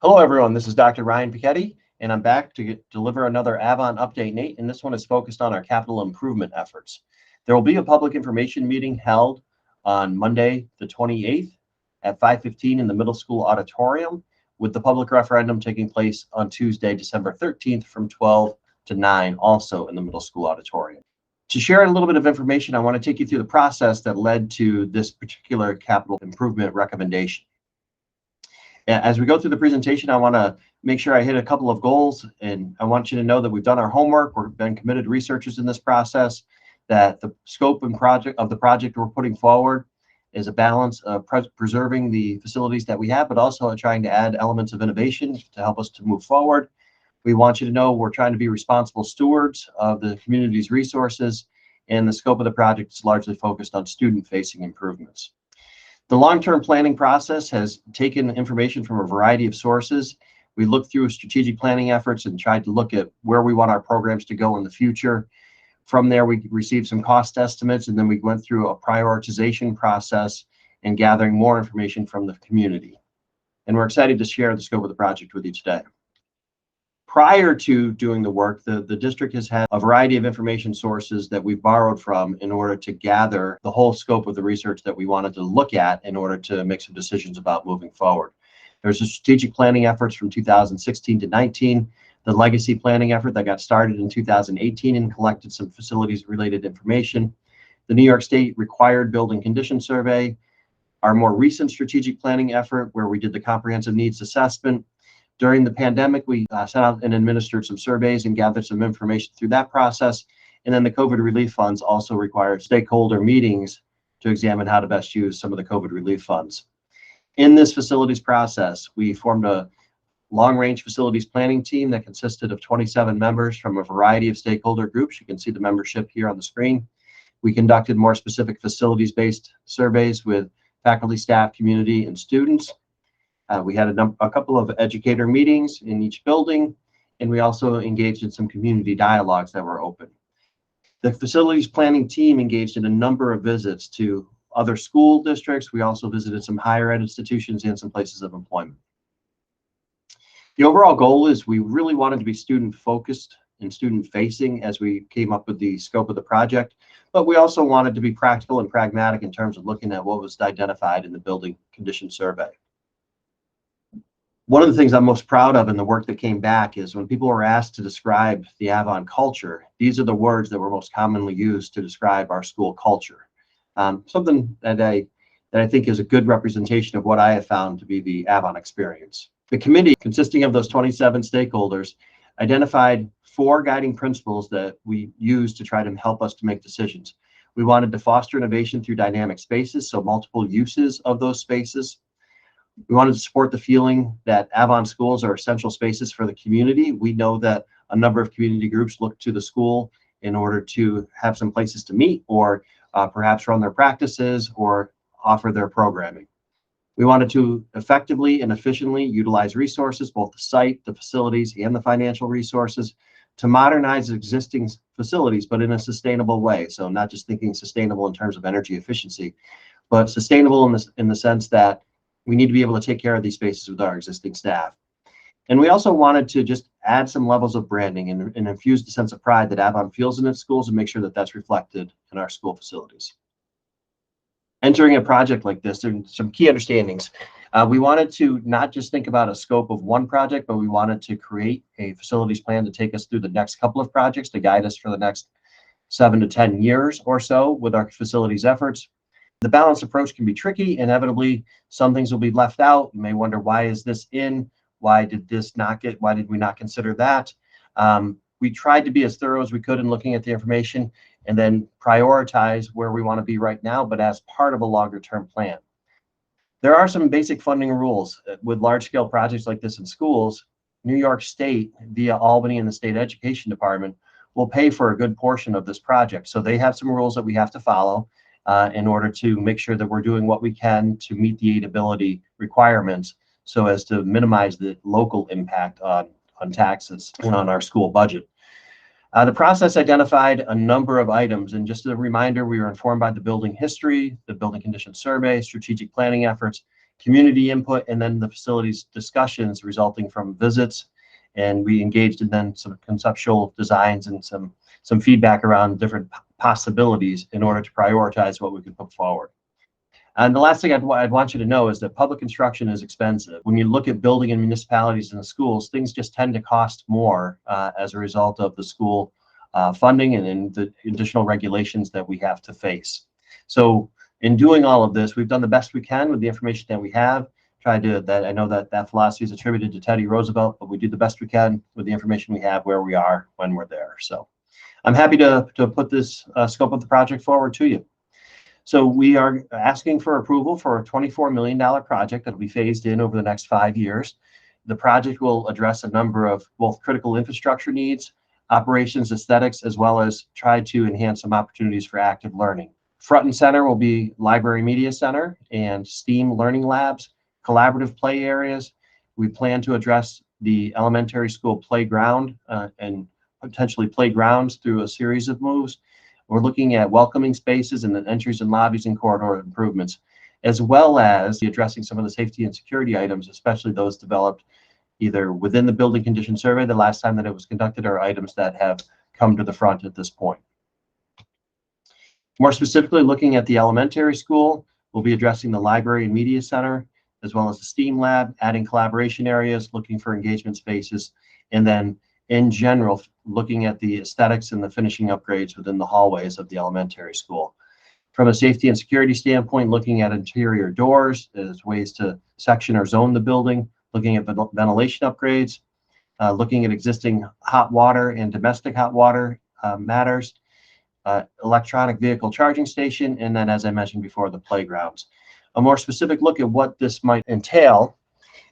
Hello, everyone. This is Dr. Ryan Pacatte, and I'm back to deliver another Avon update, Nate, and this one is focused on our capital improvement efforts. There will be a public information meeting held on Monday, the 28th at 5:15 in the middle school auditorium, with the public referendum taking place on Tuesday, December 13th from 12 to 9, also in the middle school auditorium. To share a little bit of information, I want to take you through the process that led to this particular capital improvement recommendation. As we go through the presentation, I want to make sure I hit a couple of goals, and I want you to know that we've done our homework. We've been committed researchers in this process, that the scope and project of the project we're putting forward is a balance of preserving the facilities that we have, but also trying to add elements of innovation to help us to move forward. We want you to know we're trying to be responsible stewards of the community's resources, and the scope of the project is largely focused on student-facing improvements. The long-term planning process has taken information from a variety of sources. We looked through strategic planning efforts and tried to look at where we want our programs to go in the future. From there, we received some cost estimates, and then we went through a prioritization process and gathering more information from the community. And we're excited to share the scope of the project with you today. Prior to doing the work, the district has had a variety of information sources that we've borrowed from in order to gather the whole scope of the research that we wanted to look at in order to make some decisions about moving forward. There's a strategic planning efforts from 2016 to 19, the legacy planning effort that got started in 2018 and collected some facilities related information, the New York State required building condition survey, our more recent strategic planning effort where we did the comprehensive needs assessment. During the pandemic, we sent out and administered some surveys and gathered some information through that process. And then the COVID relief funds also required stakeholder meetings to examine how to best use some of the COVID relief funds. In this facilities process, we formed a long-range facilities planning team that consisted of 27 members from a variety of stakeholder groups. You can see the membership here on the screen. We conducted more specific facilities-based surveys with faculty, staff, community, and students. We had a couple of educator meetings in each building, and we also engaged in some community dialogues that were open. The facilities planning team engaged in a number of visits to other school districts. We also visited some higher ed institutions and some places of employment. The overall goal is we really wanted to be student focused and student facing as we came up with the scope of the project, but we also wanted to be practical and pragmatic in terms of looking at what was identified in the building condition survey. One of the things I'm most proud of in the work that came back is when people were asked to describe the Avon culture, these are the words that were most commonly used to describe our school culture. Something that I think is a good representation of what I have found to be the Avon experience. The committee, consisting of those 27 stakeholders, identified 4 guiding principles that we use to try to help us to make decisions. We wanted to foster innovation through dynamic spaces, so multiple uses of those spaces. We wanted to support the feeling that Avon schools are essential spaces for the community. We know that a number of community groups look to the school in order to have some places to meet or perhaps run their practices or offer their programming. We wanted to effectively and efficiently utilize resources, both the site, the facilities, and the financial resources to modernize existing facilities, but in a sustainable way. So not just thinking sustainable in terms of energy efficiency, but sustainable in the sense that we need to be able to take care of these spaces with our existing staff. And we also wanted to just add some levels of branding and infuse the sense of pride that Avon feels in its schools and make sure that that's reflected in our school facilities. Entering a project like this, there are some key understandings. We wanted to not just think about a scope of one project, but we wanted to create a facilities plan to take us through the next couple of projects to guide us for the next 7 to 10 years or so with our facilities efforts. The balanced approach can be tricky. Inevitably, some things will be left out. You may wonder, why is this in? Why did we not consider that? We tried to be as thorough as we could in looking at the information and then prioritize where we want to be right now, but as part of a longer term plan. There are some basic funding rules with large scale projects like this in schools. New York State, via Albany and the State Education Department, will pay for a good portion of this project. So they have some rules that we have to follow in order to make sure that we're doing what we can to meet the aidability requirements so as to minimize the local impact on taxes and on our school budget. The process identified a number of items, and just as a reminder, we were informed by the building history, the building condition survey, strategic planning efforts, community input, and then the facilities discussions resulting from visits. And we engaged in then some conceptual designs and some feedback around different possibilities in order to prioritize what we could put forward. And the last thing I'd want you to know is that public construction is expensive. When you look at building in municipalities and the schools, things just tend to cost more as a result of the school funding and the additional regulations that we have to face. So in doing all of this, we've done the best we can with the information that we have. Tried to that I know that philosophy is attributed to Teddy Roosevelt, but we do the best we can with the information we have, where we are when we're there. So I'm happy to put this scope of the project forward to you. So we are asking for approval for a $24 million project that will be phased in over the next 5 years. The project will address a number of both critical infrastructure needs, operations, aesthetics, as well as try to enhance some opportunities for active learning. Front and center will be library media center and STEAM learning labs, collaborative play areas. We plan to address the elementary school playground and potentially playgrounds through a series of moves. We're looking at welcoming spaces and the entries and lobbies and corridor improvements, as well as addressing some of the safety and security items, especially those developed either within the building condition survey the last time that it was conducted, or items that have come to the front at this point. More specifically, looking at the elementary school, we'll be addressing the library and media center, as well as the STEAM lab, adding collaboration areas, looking for engagement spaces, and then in general, looking at the aesthetics and the finishing upgrades within the hallways of the elementary school. From a safety and security standpoint, looking at interior doors as ways to section or zone the building, looking at ventilation upgrades, looking at existing hot water and domestic hot water matters, electronic vehicle charging station, and then, as I mentioned before, the playgrounds. A more specific look at what this might entail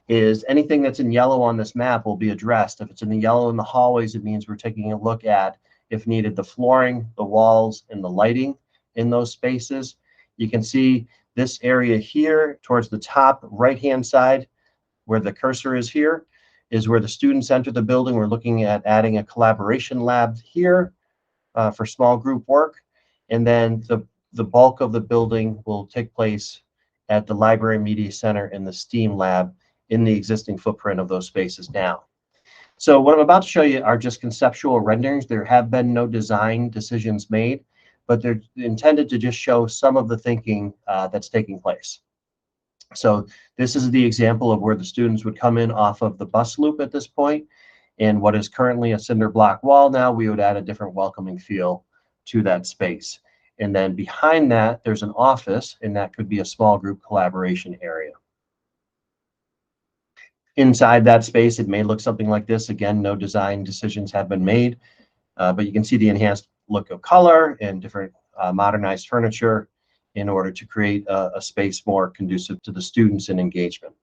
is anything that's in yellow on this map will be addressed. If it's in the yellow in the hallways, it means we're taking a look at, if needed, the flooring, the walls, and the lighting in those spaces. You can see this area here towards the top right-hand side, where the cursor is here, is where the students enter the building. We're looking at adding a collaboration lab here for small group work. And then the bulk of the building will take place at the library media center and the STEAM lab in the existing footprint of those spaces now. So what I'm about to show you are just conceptual renderings. There have been no design decisions made, but they're intended to just show some of the thinking that's taking place. So this is the example of where the students would come in off of the bus loop at this point. And what is currently a cinder block wall, now we would add a different welcoming feel to that space. And then behind that, there's an office, and that could be a small group collaboration area. Inside that space, it may look something like this. Again, no design decisions have been made, but you can see the enhanced look of color and different modernized furniture in order to create a space more conducive to the students and engagement.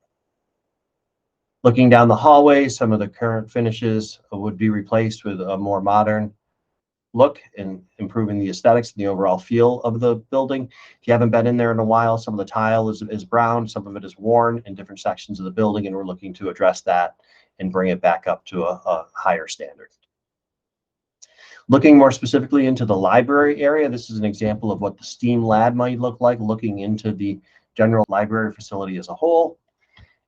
Looking down the hallway, some of the current finishes would be replaced with a more modern look and improving the aesthetics and the overall feel of the building. If you haven't been in there in a while, some of the tile is brown, some of it is worn in different sections of the building, and we're looking to address that and bring it back up to a higher standard. Looking more specifically into the library area, this is an example of what the STEAM lab might look like, looking into the general library facility as a whole.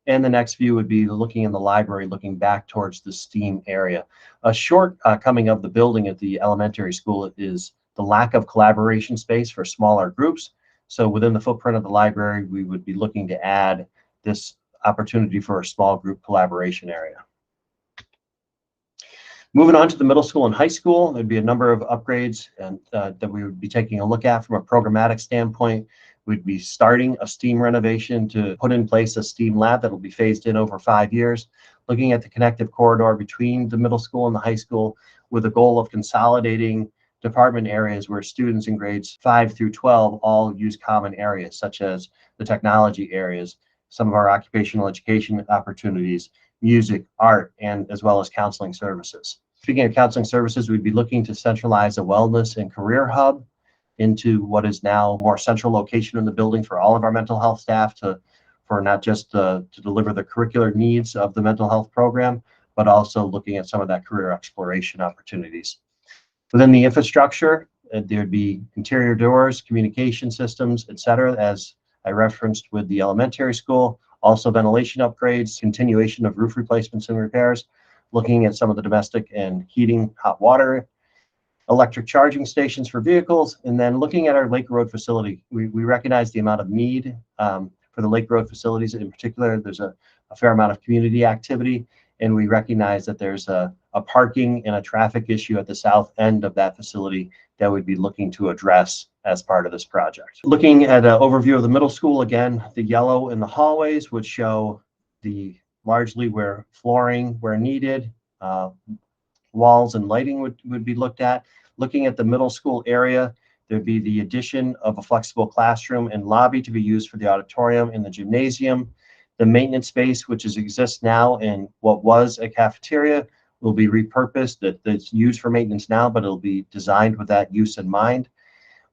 And the next view would be looking in the library, looking back towards the STEAM area. A shortcoming of the building at the elementary school is the lack of collaboration space for smaller groups. So within the footprint of the library, we would be looking to add this opportunity for a small group collaboration area. Moving on to the middle school and high school, there'd be a number of upgrades and that we would be taking a look at from a programmatic standpoint. We'd be starting a STEAM renovation to put in place a STEAM lab that will be phased in over 5 years, looking at the connective corridor between the middle school and the high school with a goal of consolidating department areas where students in grades 5 through 12 all use common areas, such as the technology areas, some of our occupational education opportunities, music, art, and as well as counseling services. Speaking of counseling services, we'd be looking to centralize a wellness and career hub into what is now a more central location in the building for all of our mental health staff for not just to deliver the curricular needs of the mental health program, but also looking at some of that career exploration opportunities. Within the infrastructure, there'd be interior doors, communication systems, et cetera, as I referenced with the elementary school, Also ventilation upgrades, continuation of roof replacements and repairs, looking at some of the domestic and heating, hot water, electric charging stations for vehicles, and then looking at our Lake Road facility. We recognize the amount of need for the Lake Road facilities in particular. There's a fair amount of community activity, and we recognize that there's a parking and a traffic issue at the south end of that facility that we'd be looking to address as part of this project. Looking at an overview of the middle school, again, the yellow in the hallways would show the largely where flooring where needed, walls and lighting would be looked at. Looking at the middle school area, there'd be the addition of a flexible classroom and lobby to be used for the auditorium and the gymnasium. The maintenance space, which exists now in what was a cafeteria, will be repurposed. That's used for maintenance now, but it'll be designed with that use in mind.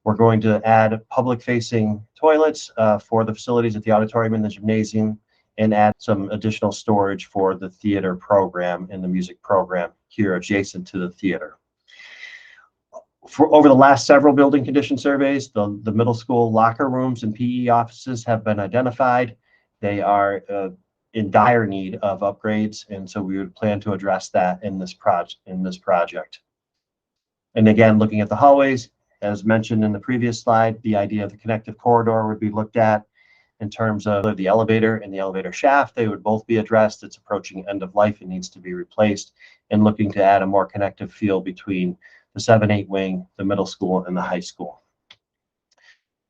We're going to add public-facing toilets for the facilities at the auditorium and the gymnasium, and add some additional storage for the theater program and the music program here adjacent to the theater. Over the last several building condition surveys, the middle school locker rooms and PE offices have been identified. They are in dire need of upgrades, and so we would plan to address that in this project. And again, looking at the hallways, as mentioned in the previous slide, the idea of the connective corridor would be looked at. In terms of the elevator and the elevator shaft, they would both be addressed. It's approaching end of life and needs to be replaced, and looking to add a more connective feel between the 7-8 wing, the middle school, and the high school.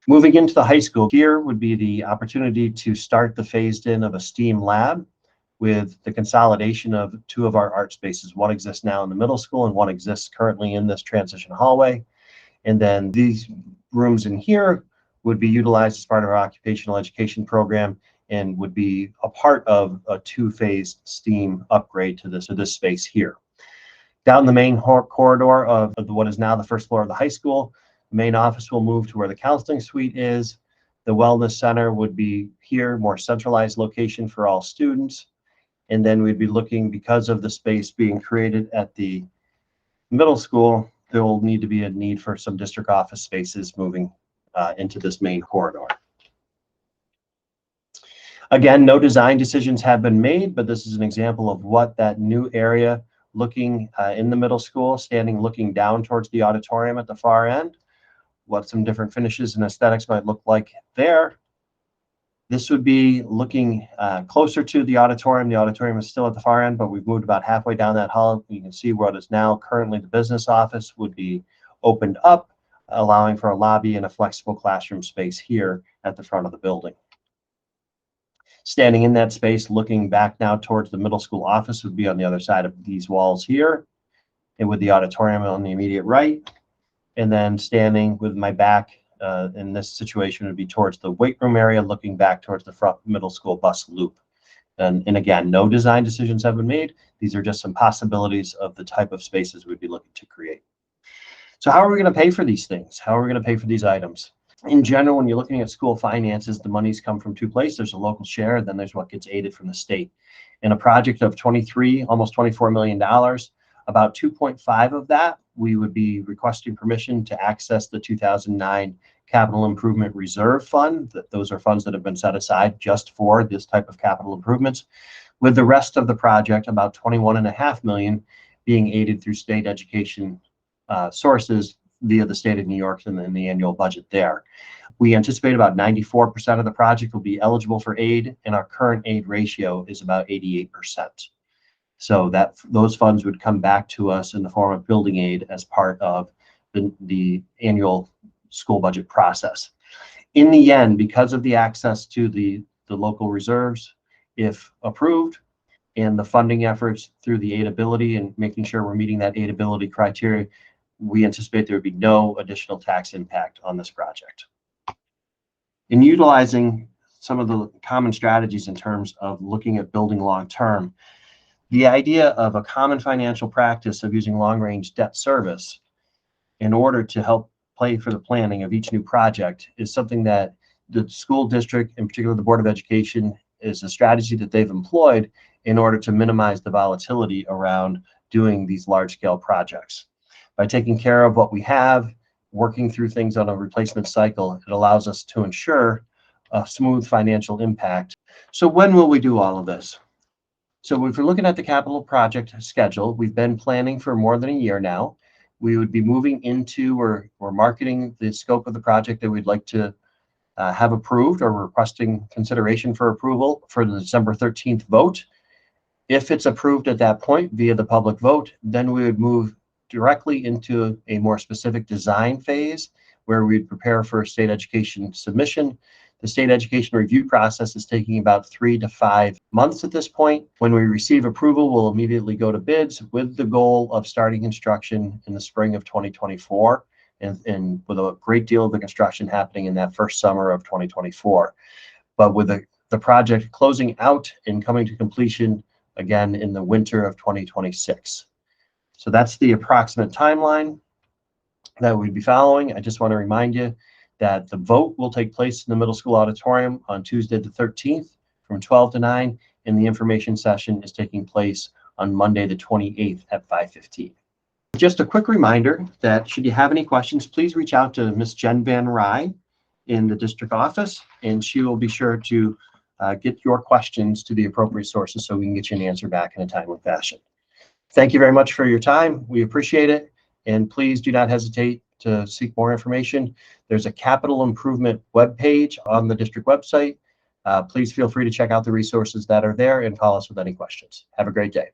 Moving into the high school, here would be the opportunity to start the phased in of a STEAM lab with the consolidation of 2 of our art spaces. One exists now in the middle school and one exists currently in this transition hallway. And then these rooms in here would be utilized as part of our occupational education program and would be a part of a 2-phase STEAM upgrade to this space here. Down the main corridor of what is now the first floor of the high school, the main office will move to where the counseling suite is. The wellness center would be here, more centralized location for all students. And then we'd be looking, because of the space being created at the middle school, there will need to be a need for some district office spaces moving into this main corridor. Again, no design decisions have been made, but this is an example of what that new area looking in the middle school, standing looking down towards the auditorium at the far end, what some different finishes and aesthetics might look like there. This would be looking closer to the auditorium. The auditorium is still at the far end, but we've moved about halfway down that hall. You can see what is now currently the business office would be opened up, allowing for a lobby and a flexible classroom space here at the front of the building. Standing in that space, looking back now towards the middle school office would be on the other side of these walls here, and with the auditorium on the immediate right. And then standing with my back in this situation would be towards the weight room area, looking back towards the front middle school bus loop. And again, no design decisions have been made. These are just some possibilities of the type of spaces we'd be looking to create. So how are we going to pay for these things? How are we going to pay for these items? In general, when you're looking at school finances, the monies come from 2 places. There's a local share, and then there's what gets aided from the state. In a project of almost $24 million, about 2.5 of that, we would be requesting permission to access the 2009 Capital Improvement Reserve Fund. Those are funds that have been set aside just for this type of capital improvements, with the rest of the project, about $21.5 million, being aided through state education sources via the state of New York and the annual budget there. We anticipate about 94% of the project will be eligible for aid, and our current aid ratio is about 88%. So those funds would come back to us in the form of building aid as part of the annual school budget process. In the end, because of the access to the local reserves, if approved, and the funding efforts through the aidability and making sure we're meeting that aidability criteria, we anticipate there would be no additional tax impact on this project. In utilizing some of the common strategies in terms of looking at building long-term, the idea of a common financial practice of using long-range debt service in order to help pay for the planning of each new project is something that the school district, in particular the Board of Education, is a strategy that they've employed in order to minimize the volatility around doing these large-scale projects. By taking care of what we have, working through things on a replacement cycle, it allows us to ensure a smooth financial impact. So when will we do all of this? So if we're looking at the capital project schedule, we've been planning for more than a year now. We would be moving into or marketing the scope of the project that we'd like to have approved, or requesting consideration for approval for the December 13th vote. If it's approved at that point via the public vote, then we would move directly into a more specific design phase where we'd prepare for a state education submission. The state education review process is taking about 3 to 5 months at this point. When we receive approval, we'll immediately go to bids with the goal of starting construction in the spring of 2024, and with a great deal of the construction happening in that first summer of 2024. But with the project closing out and coming to completion again in the winter of 2026. So that's the approximate timeline that we'd be following. I just want to remind you that the vote will take place in the middle school auditorium on Tuesday the 13th from 12 to 9, and the information session is taking place on Monday the 28th at 5:15. Just a quick reminder that should you have any questions, please reach out to Ms. Jen Van Rye in the district office, and she will be sure to get your questions to the appropriate sources so we can get you an answer back in a timely fashion. Thank you very much for your time. We appreciate it. And please do not hesitate to seek more information. There's a capital improvement webpage on the district website. Please feel free to check out the resources that are there and call us with any questions. Have a great day.